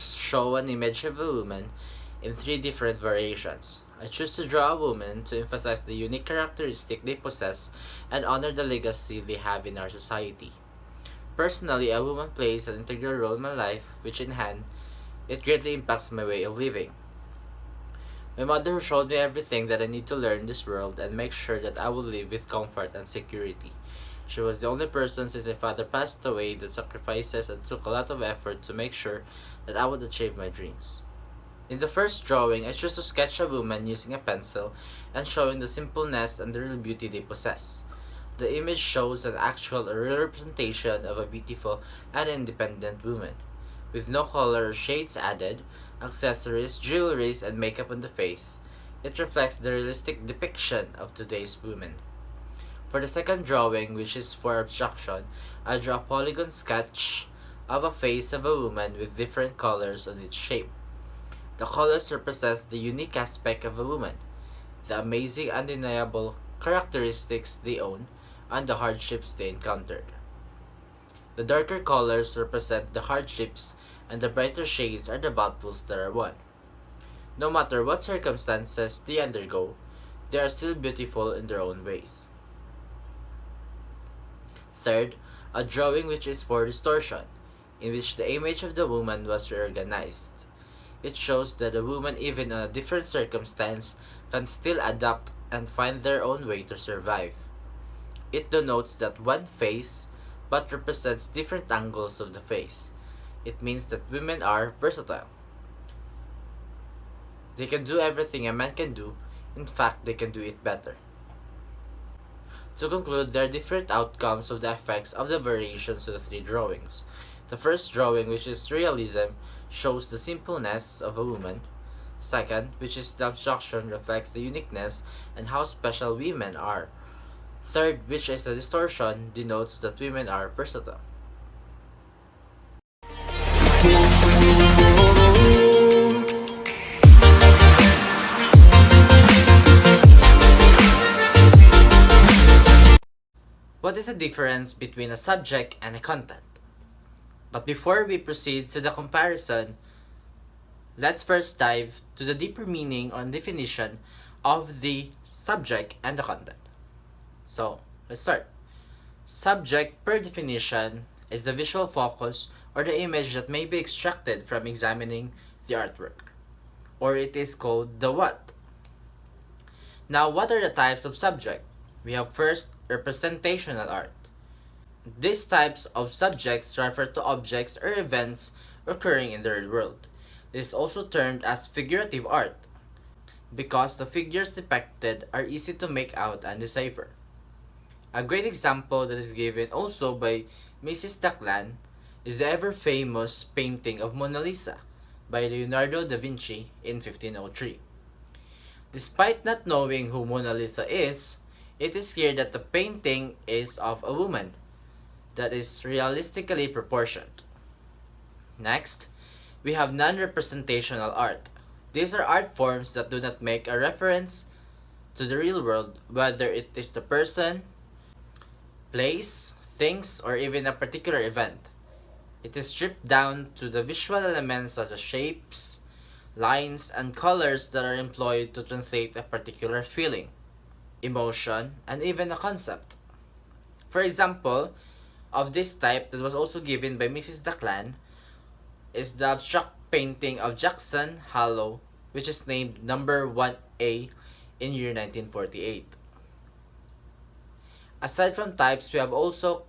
drawings show an image of a woman in three different variations. I choose to draw a woman to emphasize the unique characteristic they possess and honor the legacy they have in our society. Personally, a woman plays an integral role in my life, which in hand, it greatly impacts my way of living. My mother who showed me everything that I need to learn in this world and make sure that I will live with comfort and security. She was the only person since my father passed away that sacrifices and took a lot of effort to make sure that I would achieve my dreams. In the first drawing, I chose to sketch a woman using a pencil and showing the simpleness and the real beauty they possess. The image shows an actual or real representation of a beautiful and independent woman, with no color or shades added, accessories, jewelries, and makeup on the face. It reflects the realistic depiction of today's women. For the second drawing, which is for abstraction, I draw a polygon sketch of a face of a woman with different colors on its shape. The colors represent the unique aspect of a woman, the amazing undeniable characteristics they own, and the hardships they encountered. The darker colors represent the hardships, and the brighter shades are the battles that are won. No matter what circumstances they undergo, they are still beautiful in their own ways. Third, a drawing which is for distortion, in which the image of the woman was reorganized. It shows that a woman, even in a different circumstance, can still adapt and find their own way to survive. It denotes that one face, but represents different angles of the face. It means that women are versatile. They can do everything a man can do. In fact, they can do it better. To conclude, there are different outcomes of the effects of the variations of the three drawings. The first drawing, which is realism, shows the simpleness of a woman. Second, which is the abstraction, reflects the uniqueness and how special women are. Third, which is the distortion, denotes that women are versatile. What is the difference between a subject and a content? But before we proceed to the comparison, let's first dive to the deeper meaning or definition of the subject and the content. So, let's start. Subject, per definition, is the visual focus or the image that may be extracted from examining the artwork, or it is called the what. Now, what are the types of subject? We have first, representational art. These types of subjects refer to objects or events occurring in the real world. It is also termed as figurative art because the figures depicted are easy to make out and decipher. A great example that is given also by Mrs. Daclan is the ever-famous painting of Mona Lisa by Leonardo da Vinci in 1503. Despite not knowing who Mona Lisa is, it is clear that the painting is of a woman that is realistically proportioned. Next, we have non-representational art. These are art forms that do not make a reference to the real world, whether it is the person, place, things, or even a particular event. It is stripped down to the visual elements such as shapes, lines, and colors that are employed to translate a particular feeling, emotion, and even a concept. For example, of this type that was also given by Mrs. Daclan is the abstract painting of Jackson Hollow, which is named number 1A in year 1948. Aside from types, we have also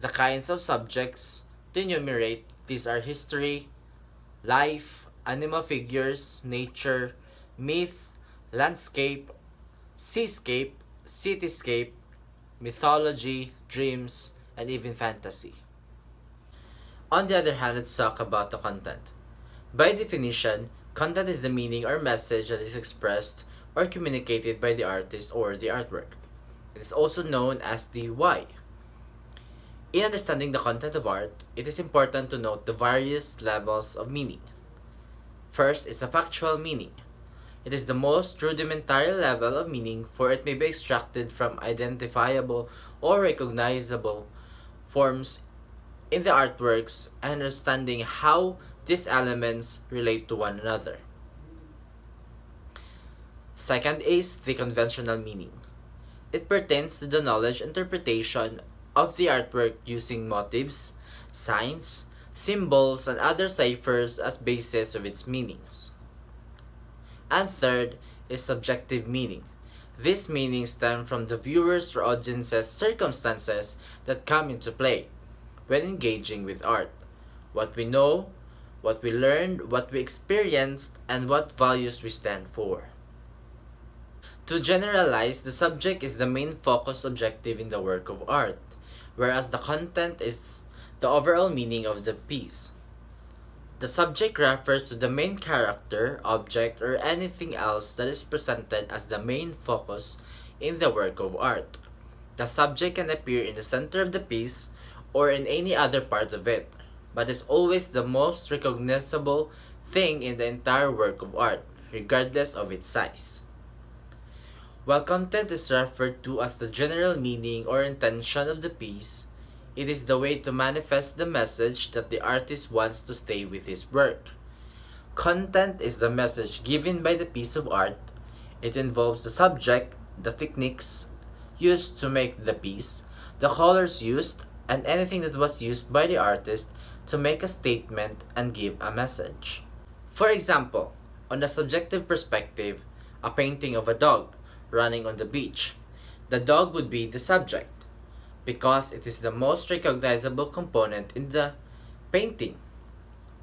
the kinds of subjects to enumerate. These are history, life, animal figures, nature, myth, landscape, seascape, cityscape, mythology, dreams, and even fantasy. On the other hand, let's talk about the content. By definition, content is the meaning or message that is expressed or communicated by the artist or the artwork. It is also known as the why. In understanding the content of art, it is important to note the various levels of meaning. First is the factual meaning. It is the most rudimentary level of meaning, for it may be extracted from identifiable or recognizable forms in the artworks, and understanding how these elements relate to one another. Second is the conventional meaning. It pertains to the knowledge interpretation of the artwork using motifs, signs, symbols, and other ciphers as basis of its meanings. And third is subjective meaning. This meaning stems from the viewer's or audience's circumstances that come into play when engaging with art. What we know, what we learned, what we experienced, and what values we stand for. To generalize, the subject is the main focus objective in the work of art, whereas the content is the overall meaning of the piece. The subject refers to the main character, object, or anything else that is presented as the main focus in the work of art. The subject can appear in the center of the piece or in any other part of it, but is always the most recognizable thing in the entire work of art, regardless of its size. While content is referred to as the general meaning or intention of the piece, it is the way to manifest the message that the artist wants to stay with his work. Content is the message given by the piece of art. It involves the subject, the techniques used to make the piece, the colors used, and anything that was used by the artist to make a statement and give a message. For example, on a subjective perspective, a painting of a dog running on the beach. The dog would be the subject because it is the most recognizable component in the painting.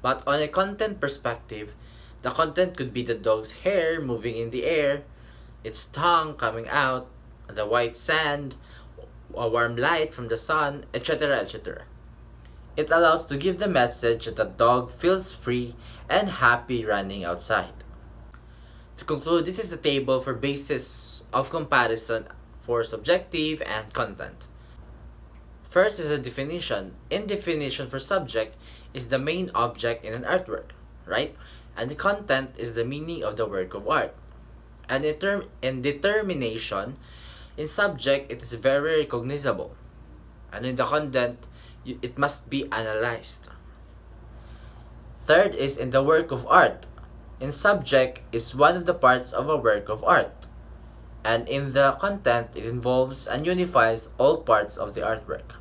But on a content perspective, the content could be the dog's hair moving in the air, its tongue coming out, the white sand, a warm light from the sun, etc. etc. It allows to give the message that the dog feels free and happy running outside. To conclude, this is the table for basis of comparison for subjective and content. First is a definition. In definition for subject is the main object in an artwork, right? And the content is the meaning of the work of art. And in determination, in subject it is very recognizable. And in the content, it must be analyzed. Third is in the work of art. In subject is one of the parts of a work of art. And in the content, it involves and unifies all parts of the artwork.